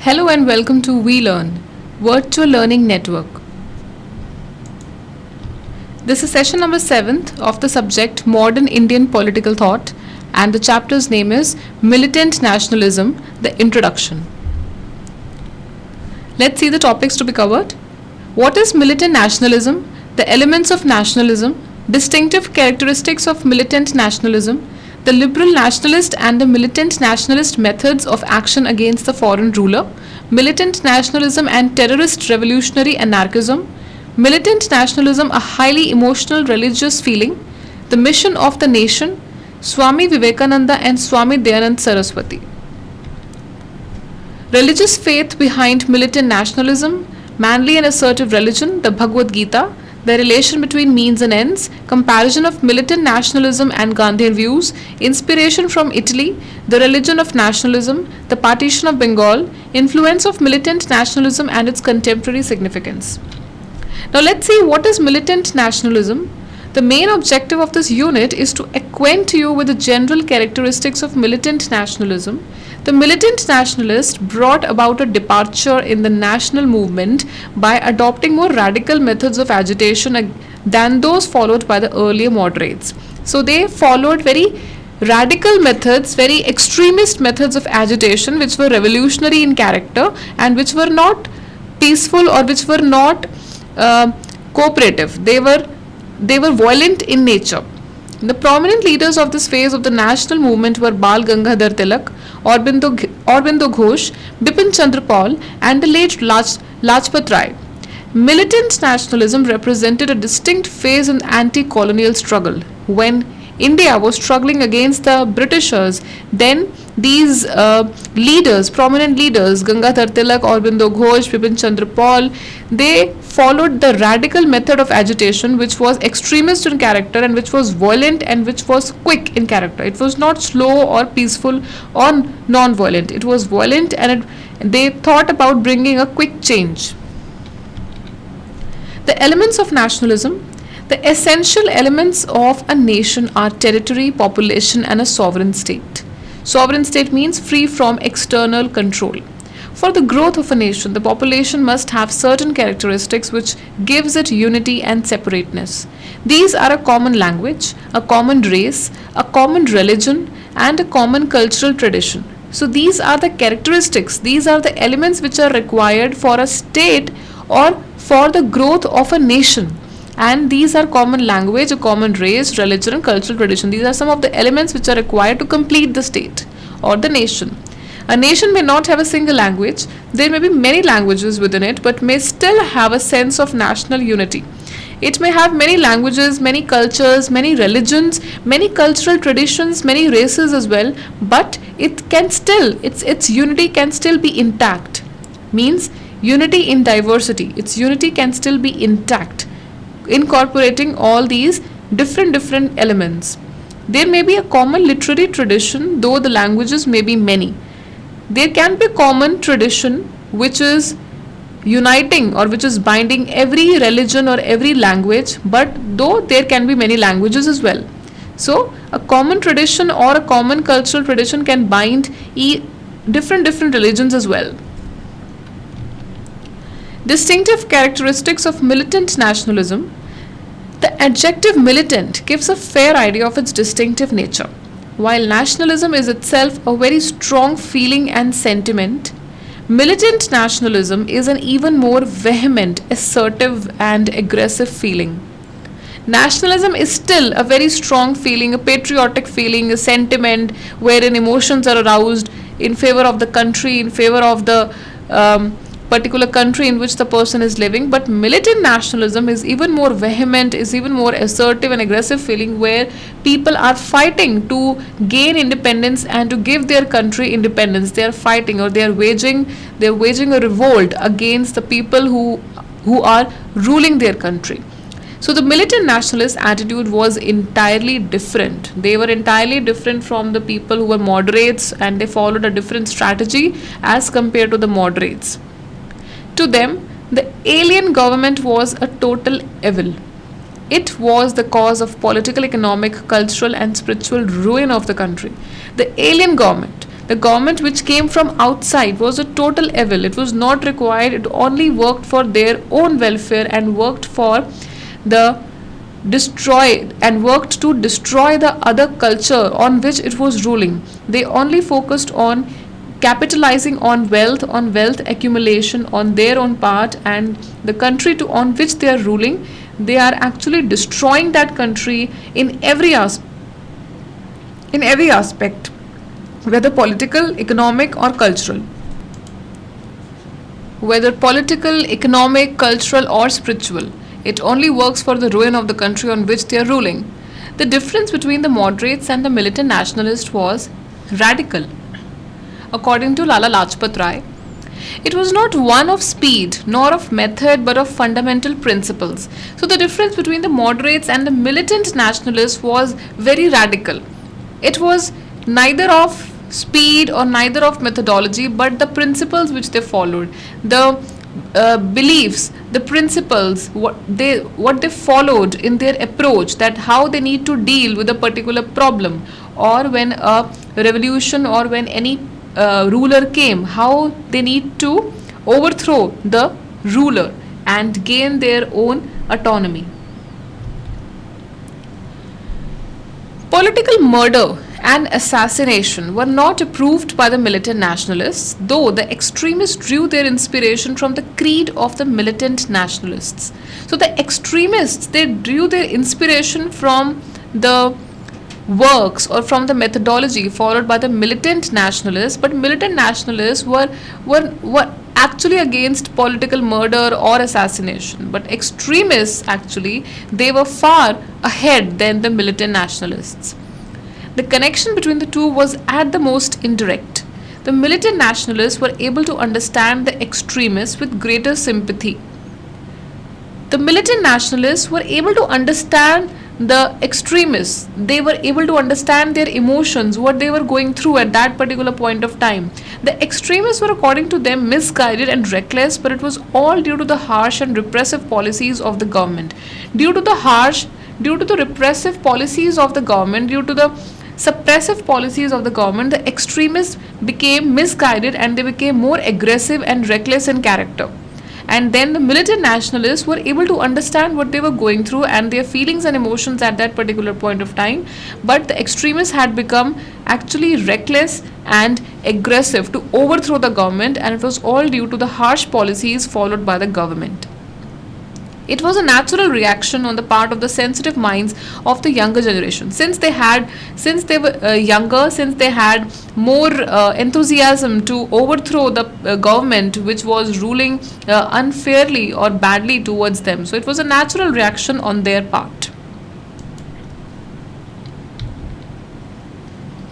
Hello and welcome to We Learn, Virtual Learning Network. This is session number 7th of the subject Modern Indian Political Thought, and the chapter's name is Militant Nationalism, the Introduction. Let's see the topics to be covered. What is militant nationalism? The elements of nationalism, distinctive characteristics of militant nationalism, the liberal nationalist and the militant nationalist methods of action against the foreign ruler, militant nationalism and terrorist revolutionary anarchism, militant nationalism, a highly emotional religious feeling, the mission of the nation, Swami Vivekananda and Swami Dayanand Saraswati. Religious faith behind militant nationalism, manly and assertive religion, the Bhagavad Gita, the relation between means and ends, comparison of militant nationalism and Gandhian views, inspiration from Italy, the religion of nationalism, the partition of Bengal, influence of militant nationalism and its contemporary significance. Now let's see what is militant nationalism. The main objective of this unit is to acquaint you with the general characteristics of militant nationalism. The militant nationalist brought about a departure in the national movement by adopting more radical methods of agitation than those followed by the earlier moderates. So they followed very radical methods, very extremist methods of agitation which were revolutionary in character and which were not peaceful or which were not cooperative. They were violent in nature. The prominent leaders of this phase of the national movement were Bal Gangadhar Tilak, Aurobindo Ghosh, Bipin Chandra Pal and the late Lajpat Rai. Militant nationalism represented a distinct phase in anti-colonial struggle. When India was struggling against the Britishers, then these prominent leaders, Gangadhar Tilak, Aurobindo Ghosh, Bipin Chandra Pal, they followed the radical method of agitation which was extremist in character and which was violent and which was quick in character. It was not slow or peaceful or non-violent. It was violent and they thought about bringing a quick change. The elements of nationalism. The essential elements of a nation are territory, population and a sovereign state. Sovereign state means free from external control. For the growth of a nation, the population must have certain characteristics which gives it unity and separateness. These are a common language, a common race, a common religion and a common cultural tradition. So these are the characteristics, these are the elements which are required for a state or for the growth of a nation. And these are common language, a common race, religion and cultural tradition. These are some of the elements which are required to complete the state or the nation. A nation may not have a single language. There may be many languages within it, but may still have a sense of national unity. It may have many languages, many cultures, many religions, many cultural traditions, many races as well, but it can still, its unity can still be intact. Means unity in diversity. Its unity can still be intact, incorporating all these different elements. There may be a common literary tradition, though the languages may be many. There can be a common tradition which is uniting or which is binding every religion or every language, but though there can be many languages as well. So a common tradition or a common cultural tradition can bind different religions as well. Distinctive characteristics of militant nationalism. The adjective militant gives a fair idea of its distinctive nature. While nationalism is itself a very strong feeling and sentiment, militant nationalism is an even more vehement, assertive and aggressive feeling. Nationalism is still a very strong feeling, a patriotic feeling, a sentiment wherein emotions are aroused in favor of the country, in favor of the particular country in which the person is living. But militant nationalism is even more vehement, is even more assertive and aggressive feeling where people are fighting to gain independence and to give their country independence. They are fighting or they are waging a revolt against the people who are ruling their country. So the militant nationalist attitude was entirely different. They were entirely different from the people who were moderates, and they followed a different strategy as compared to the moderates. To them, the alien government was a total evil. It was the cause of political, economic, cultural and spiritual ruin of the country. The alien government, The government which came from outside was a total evil. It was not required, it only worked for their own welfare and worked for the worked to destroy the other culture on which it was ruling. They only focused on capitalizing on wealth accumulation on their own part, and the country on which they are ruling, they are actually destroying that country in every aspect, whether political, economic, or cultural. Whether political, economic, cultural, or spiritual, it only works for the ruin of the country on which they are ruling. The difference between the moderates and the militant nationalists was radical. According to Lala Lajpat Rai, it was not one of speed nor of method but of fundamental principles. So the difference between the moderates and the militant nationalists was very radical. It was neither of speed or neither of methodology but the principles which they followed, the beliefs, the principles, what they followed in their approach, that how they need to deal with a particular problem, or when a revolution or when any ruler came, how they need to overthrow the ruler and gain their own autonomy. Political murder and assassination were not approved by the militant nationalists, though the extremists drew their inspiration from the creed of the militant nationalists. So the extremists, they drew their inspiration from the works or from the methodology followed by the militant nationalists, but militant nationalists were actually against political murder or assassination, but extremists actually, they were far ahead than the militant nationalists. The connection between the two was at the most indirect. The militant nationalists were able to understand the extremists with greater sympathy. The militant nationalists were able to understand the extremists. They were able to understand their emotions, what they were going through at that particular point of time. The extremists were, according to them, misguided and reckless, but it was all due to the harsh and repressive policies of the government. Due to the repressive policies of the government, due to the suppressive policies of the government, the extremists became misguided and they became more aggressive and reckless in character. And then the militant nationalists were able to understand what they were going through and their feelings and emotions at that particular point of time, but the extremists had become actually reckless and aggressive to overthrow the government, and it was all due to the harsh policies followed by the government. It was a natural reaction on the part of the sensitive minds of the younger generation. Since they were younger, since they had more enthusiasm to overthrow the government which was ruling unfairly or badly towards them. So it was a natural reaction on their part.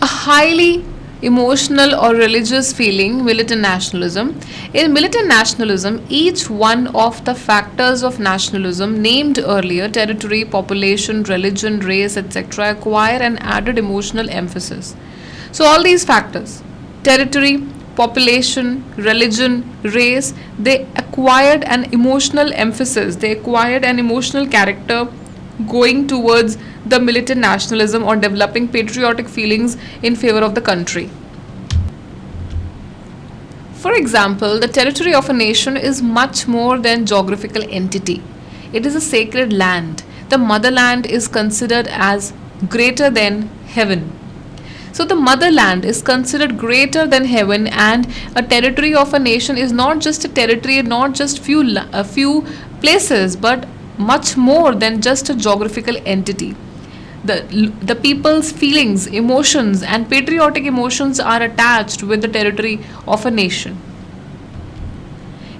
A highly emotional or religious feeling, militant nationalism. In militant nationalism, each one of the factors of nationalism named earlier, territory, population, religion, race, etc., acquire an added emotional emphasis. So all these factors, territory, population, religion, race, they acquired an emotional emphasis, they acquired an emotional character going towards the militant nationalism or developing patriotic feelings in favor of the country. For example, the territory of a nation is much more than geographical entity. It is a sacred land. The motherland is considered as greater than heaven. So the motherland is considered greater than heaven, and a territory of a nation is not just a territory, not just a few places, but much more than just a geographical entity. The people's feelings, emotions, and patriotic emotions are attached with the territory of a nation.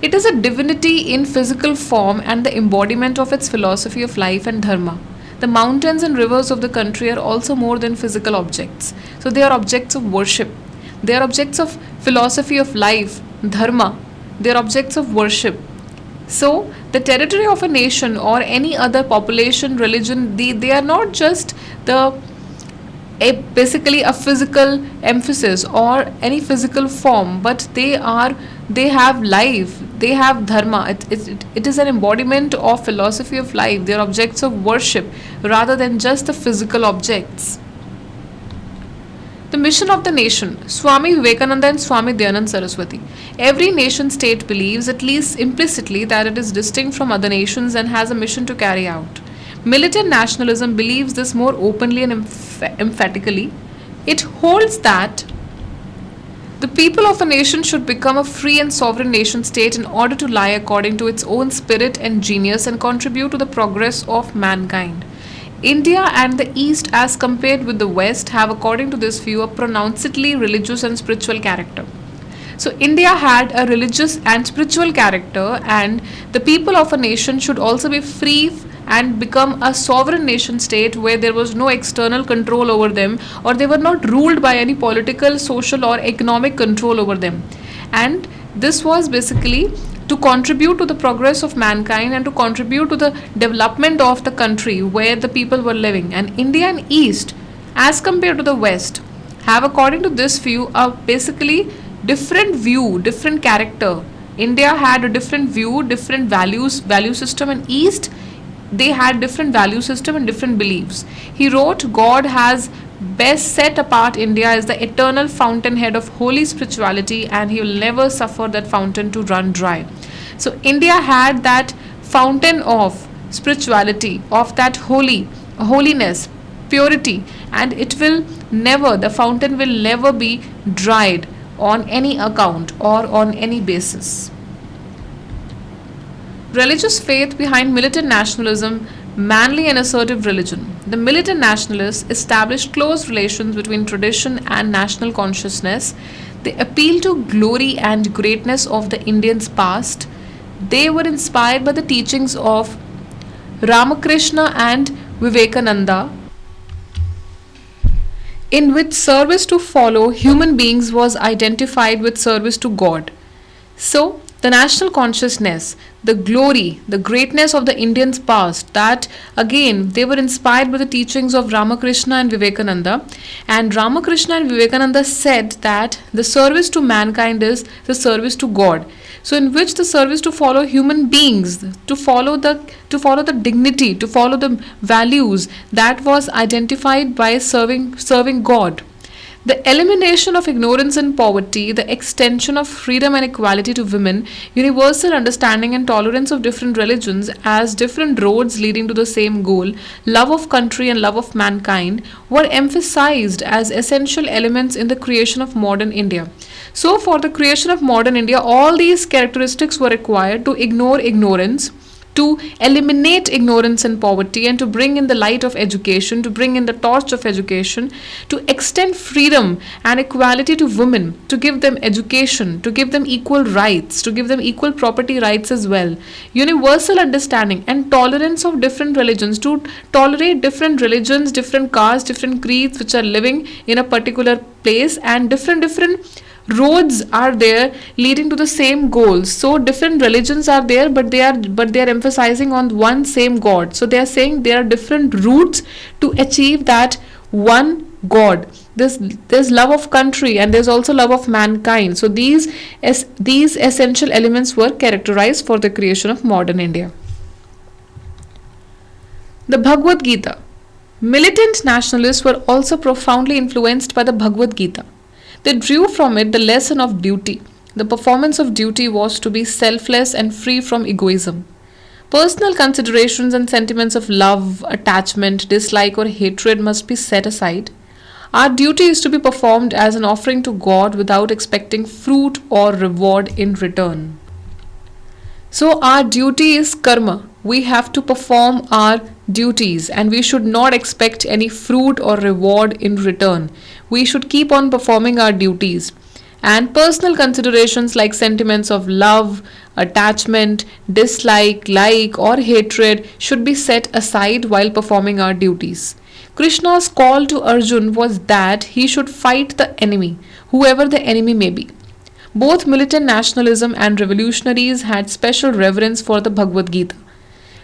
It is a divinity in physical form and the embodiment of its philosophy of life and dharma. The mountains and rivers of the country are also more than physical objects. So they are objects of worship. They are objects of philosophy of life, dharma. They are objects of worship. So the territory of a nation or any other population, religion, they are not just basically a physical emphasis or any physical form, but they have life, they have dharma. It is an embodiment of philosophy of life. They are objects of worship rather than just the physical objects. The mission of the nation, Swami Vivekananda and Swami Dayanand Saraswati. Every nation state believes, at least implicitly, that it is distinct from other nations and has a mission to carry out. Militant nationalism believes this more openly and emphatically. It holds that the people of a nation should become a free and sovereign nation state in order to lie according to its own spirit and genius and contribute to the progress of mankind. India and the East, as compared with the West, have, according to this view, a pronouncedly religious and spiritual character. So, India had a religious and spiritual character, and the people of a nation should also be free and become a sovereign nation state where there was no external control over them, or they were not ruled by any political, social, or economic control over them. And this was basically to contribute to the progress of mankind and to contribute to the development of the country where the people were living. And India and East, as compared to the West, have, according to this view, a basically different view, different character. India had a different view, different value system, and East, they had different value system and different beliefs. He wrote, God has best set apart India as the eternal fountainhead of holy spirituality, and he will never suffer that fountain to run dry. So India had that fountain of spirituality, of that holiness, purity, and it will never, the fountain will never be dried on any account or on any basis. Religious faith behind militant nationalism, manly and assertive religion. The militant nationalists established close relations between tradition and national consciousness. They appeal to glory and greatness of the Indians' past. They were inspired by the teachings of Ramakrishna and Vivekananda, in which service to fellow human beings was identified with service to God. So, the national consciousness, the glory, the greatness of the Indians' past, that again they were inspired by the teachings of Ramakrishna and Vivekananda. And Ramakrishna and Vivekananda said that the service to mankind is the service to God. So, in which the service to follow human beings, to follow the dignity, to follow the values, that was identified by serving God. The elimination of ignorance and poverty, the extension of freedom and equality to women, universal understanding and tolerance of different religions as different roads leading to the same goal, love of country and love of mankind were emphasized as essential elements in the creation of modern India. So, for the creation of modern India, all these characteristics were required: to ignore ignorance, to eliminate ignorance and poverty, and to bring in the light of education, to bring in the torch of education, to extend freedom and equality to women, to give them education, to give them equal rights, to give them equal property rights as well, universal understanding and tolerance of different religions, to tolerate different religions, different castes, different creeds which are living in a particular place, and different roads are there leading to the same goals. So different religions are there, but they are emphasizing on one same God. So they are saying there are different routes to achieve that one God. There's love of country and there's also love of mankind. So these essential elements were characterized for the creation of modern India. The Bhagavad Gita. Militant nationalists were also profoundly influenced by the Bhagavad Gita. They drew from it the lesson of duty. The performance of duty was to be selfless and free from egoism. Personal considerations and sentiments of love, attachment, dislike, or hatred must be set aside. Our duty is to be performed as an offering to God without expecting fruit or reward in return. So, our duty is karma. We have to perform our duties and we should not expect any fruit or reward in return. We should keep on performing our duties. And personal considerations like sentiments of love, attachment, dislike, like, or hatred should be set aside while performing our duties. Krishna's call to Arjun was that he should fight the enemy, whoever the enemy may be. Both militant nationalism and revolutionaries had special reverence for the Bhagavad Gita.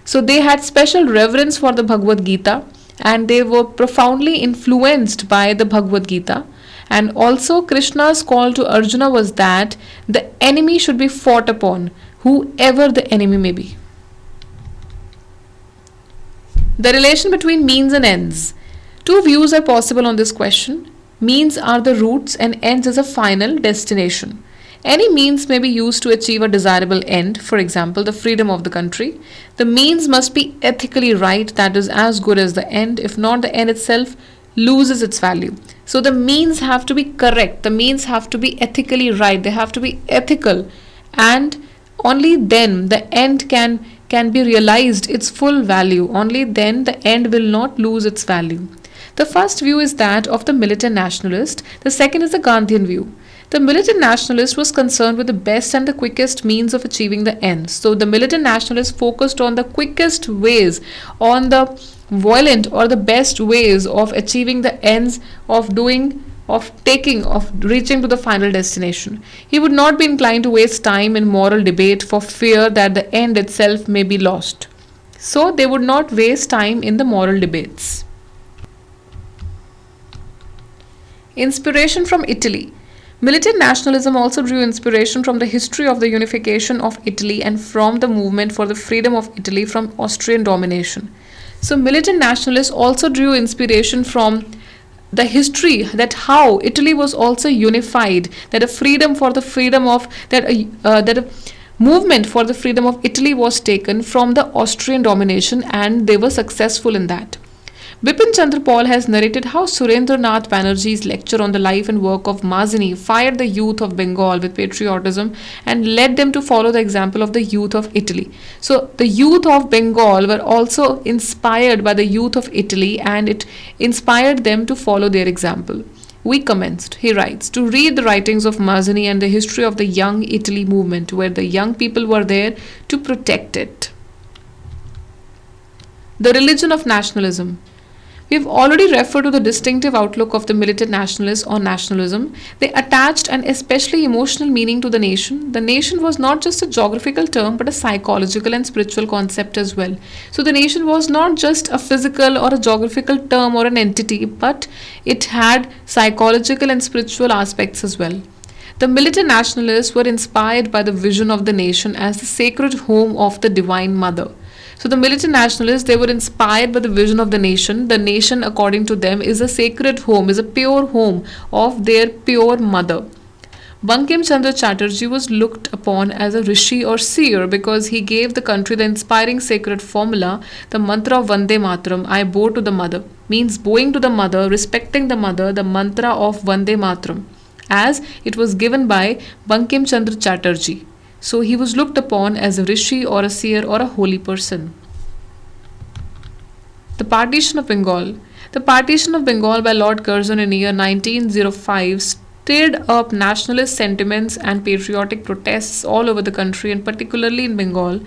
So they had special reverence for the Bhagavad Gita and they were profoundly influenced by the Bhagavad Gita. And also Krishna's call to Arjuna was that the enemy should be fought upon, whoever the enemy may be. The relation between means and ends. Two views are possible on this question. Means are the routes and ends is a final destination. Any means may be used to achieve a desirable end, for example, the freedom of the country. The means must be ethically right, that is, as good as the end. If not, the end itself loses its value. So the means have to be correct, the means have to be ethically right, they have to be ethical, and only then the end can be realized its full value. Only then the end will not lose its value. The first view is that of the militant nationalist, the second is the Gandhian view. The militant nationalist was concerned with the best and the quickest means of achieving the ends. So the militant nationalist focused on the quickest ways, on the violent or the best ways of achieving the ends, of doing, of reaching to the final destination. He would not be inclined to waste time in moral debate for fear that the end itself may be lost. So they would not waste time in the moral debates. Inspiration from Italy. Militant nationalism also drew inspiration from the history of the unification of Italy and from the movement for the freedom of Italy from Austrian domination. So militant nationalists also drew inspiration from the history, that how Italy was also unified, that a freedom for the freedom of that a movement for the freedom of Italy was taken from the Austrian domination, and they were successful in that. Bipin Chandra Paul has narrated how Surendranath Banerjee's lecture on the life and work of Mazini fired the youth of Bengal with patriotism and led them to follow the example of the youth of Italy. So, the youth of Bengal were also inspired by the youth of Italy, and it inspired them to follow their example. We commenced, he writes, to read the writings of Mazini and the history of the Young Italy movement, where the young people were there to protect it. The religion of nationalism. We have already referred to the distinctive outlook of the militant nationalists on nationalism. They attached an especially emotional meaning to the nation. The nation was not just a geographical term but a psychological and spiritual concept as well. So the nation was not just a physical or a geographical term or an entity, but it had psychological and spiritual aspects as well. The militant nationalists were inspired by the vision of the nation as the sacred home of the Divine Mother. So the militant nationalists, they were inspired by the vision of the nation. The nation, according to them, is a sacred home, is a pure home of their pure mother. Bankim Chandra Chatterjee was looked upon as a rishi or seer because he gave the country the inspiring sacred formula, the mantra of Vande Mataram, I bow to the mother, means bowing to the mother, respecting the mother, the mantra of Vande Mataram, as it was given by Bankim Chandra Chatterjee. So he was looked upon as a rishi or a seer or a holy person. The partition of Bengal. The partition of Bengal by Lord Curzon in the year 1905 stirred up nationalist sentiments and patriotic protests all over the country, and particularly in Bengal,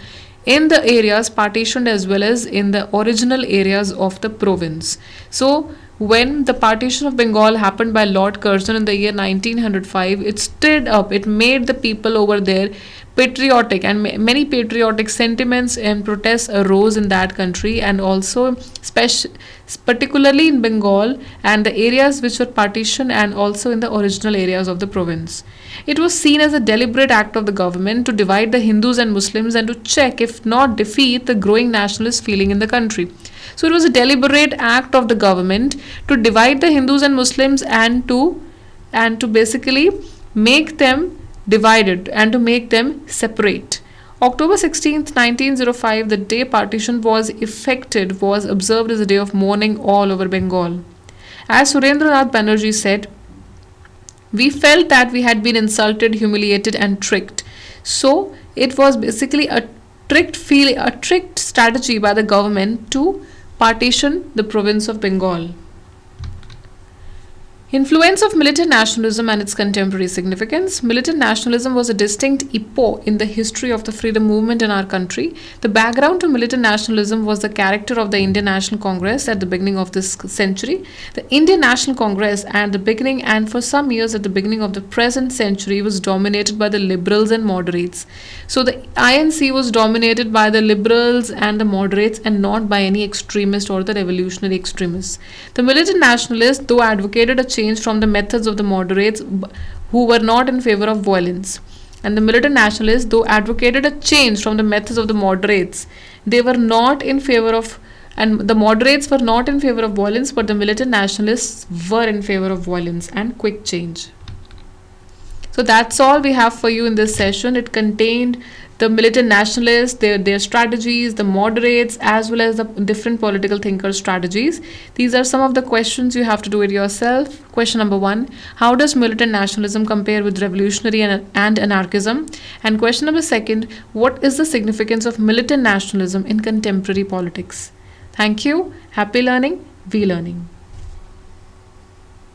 in the areas partitioned as well as in the original areas of the province. So when the partition of Bengal happened by Lord Curzon in the year 1905, it stirred up, it made the people over there patriotic, and many patriotic sentiments and protests arose in that country, and also particularly in Bengal and the areas which were partitioned, and also in the original areas of the province. It was seen as a deliberate act of the government to divide the Hindus and Muslims and to check, if not defeat, the growing nationalist feeling in the country. So it was a deliberate act of the government to divide the Hindus and Muslims and to basically make them divided and to make them separate. October 16th, 1905, the day partition was effected, was observed as a day of mourning all over Bengal. As Surendranath Banerjee said, we felt that we had been insulted, humiliated and tricked. So it was basically a tricked strategy by the government to partition the province of Bengal. Influence of militant nationalism and its contemporary significance. Militant nationalism was a distinct epoch in the history of the freedom movement in our country. The background to militant nationalism was the character of the Indian National Congress at the beginning of this century. The Indian National Congress at the beginning and for some years at the beginning of the present century was dominated by the liberals and moderates. So the INC was dominated by the liberals and the moderates and not by any extremist or the revolutionary extremists. The militant nationalists, though advocated a change from the methods of the moderates who were not in favor of violence, and the militant nationalists, though advocated a change from the methods of the moderates, they were not in favor of And the moderates were not in favor of violence, but the militant nationalists were in favor of violence and quick change. So that's all we have for you in this session. It contained the militant nationalists, their strategies, the moderates, as well as the different political thinkers' strategies. These are some of the questions you have to do it yourself. Question number 1: how does militant nationalism compare with revolutionary and anarchism? And question number 2: what is the significance of militant nationalism in contemporary politics? Thank you. Happy learning. We learning.